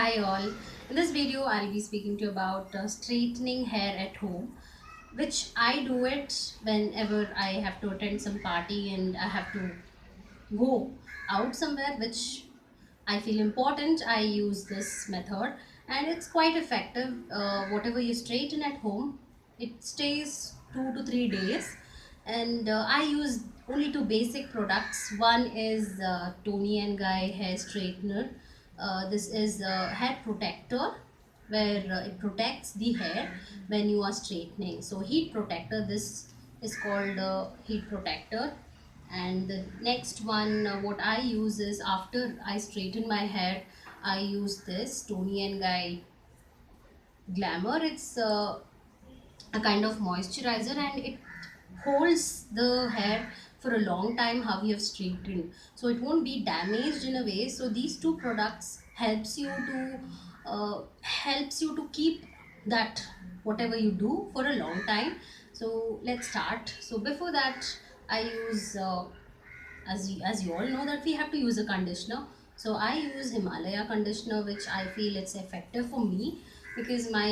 Hi all. In this video, I'll be speaking to you about straightening hair at home, which I do it whenever I have to attend some party and I have to go out somewhere, which I feel important. I use this method, and it's quite effective. Whatever you straighten at home, it stays 2 to 3 days, and I use only two basic products. One is Tony and Guy hair straightener. This is a hair protector where it protects the hair when you are straightening. So heat protector, this is called heat protector. And the next one, what I use is after I straighten my hair, I use this Tony and Guy Glamour. It's a kind of moisturizer, and it holds the hair for a long time how you have straightened, so it won't be damaged in a way. So these two products helps you to keep that whatever you do for a long time. So let's start. So before that, I use as you all know that we have to use a conditioner. So I use Himalaya conditioner, which I feel it's effective for me because my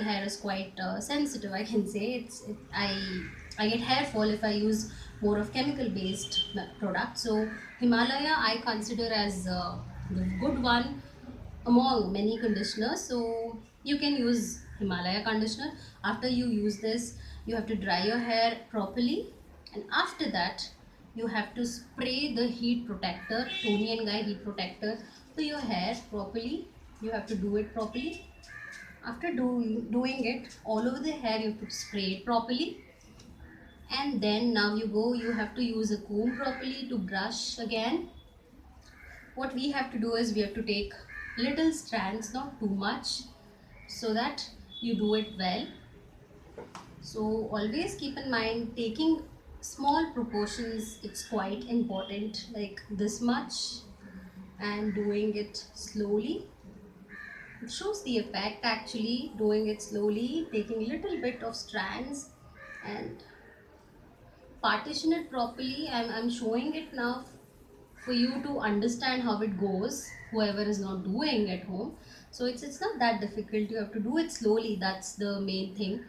hair is quite sensitive, I can say. I get hair fall if I use more of chemical based product. So Himalaya I consider as the good one among many conditioners. So you can use Himalaya conditioner. After you use this, you have to dry your hair properly, and after that you have to spray the heat protector, Tony and Guy heat protector, to your hair properly. You have to do it properly. After doing it all over the hair, you have to spray it properly, and then now you have to use a comb properly to brush again. What we have to do is we have to take little strands, not too much, so that you do it well. So always keep in mind taking small proportions, it's quite important, like this much, and doing it slowly. It shows the effect actually, doing it slowly, taking little bit of strands and partition it properly. I'm showing it now for you to understand how it goes, whoever is not doing at home. So it's not that difficult, you have to do it slowly, that's the main thing.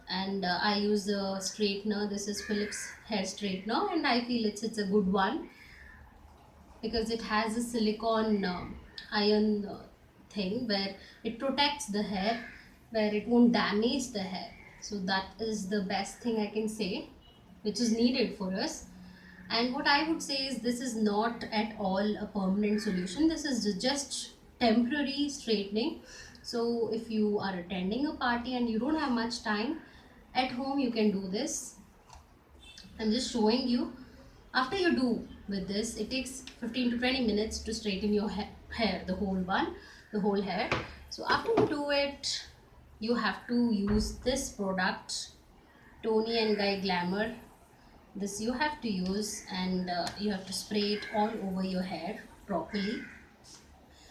And I use a straightener. This is Philips hair straightener, and I feel it's a good one because it has a silicone iron thing where it protects the hair, where it won't damage the hair. So that is the best thing I can say, which is needed for us. And what I would say is this is not at all a permanent solution. This is just temporary straightening. So if you are attending a party and you don't have much time at home, you can do this. I'm just showing you. After you do with this, it takes 15 to 20 minutes to straighten your hair, the whole one, the whole hair. So after you do it, you have to use this product, Tony and Guy Glamour. This you have to use, and you have to spray it all over your hair properly.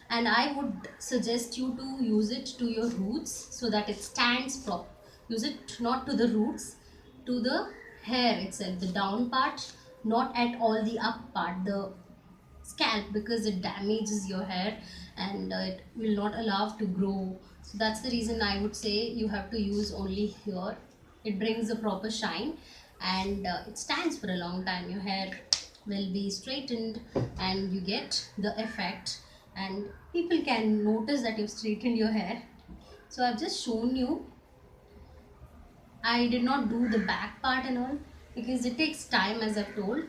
And I would suggest you to use it to your roots so that it stands proper. Use it not to the roots, to the hair itself, the down part, not at all the up part, the scalp, because it damages your hair and it will not allow to grow. So that's the reason I would say you have to use only here. It brings a proper shine, and it stands for a long time. Your hair will be straightened and you get the effect, and people can notice that you've straightened your hair. So I've just shown you. I did not do the back part and all because it takes time, as I've told.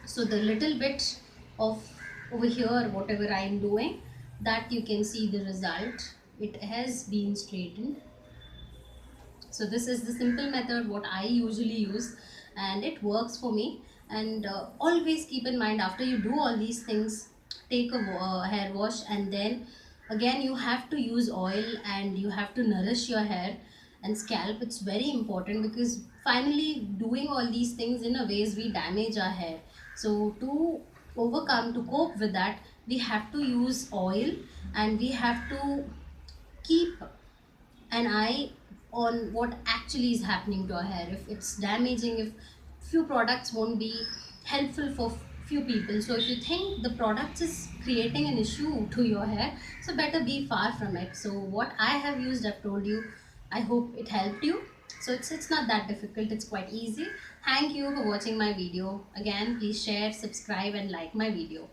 So the little bit of over here, whatever I am doing, that you can see the result. It has been straightened. So this is the simple method what I usually use, and it works for me. And always keep in mind, after you do all these things, take a hair wash, and then again you have to use oil and you have to nourish your hair and scalp. It's very important because finally doing all these things in a ways we damage our hair. So to overcome, to cope with that, we have to use oil, and we have to keep an eye on what actually is happening to our hair. If it's damaging, if few products won't be helpful few people. So if you think the product is creating an issue to your hair, so better be far from it. So what I have used, I've told you. I hope it helped you. So it's not that difficult, it's quite easy. Thank you for watching my video. Again, please share, subscribe and like my video.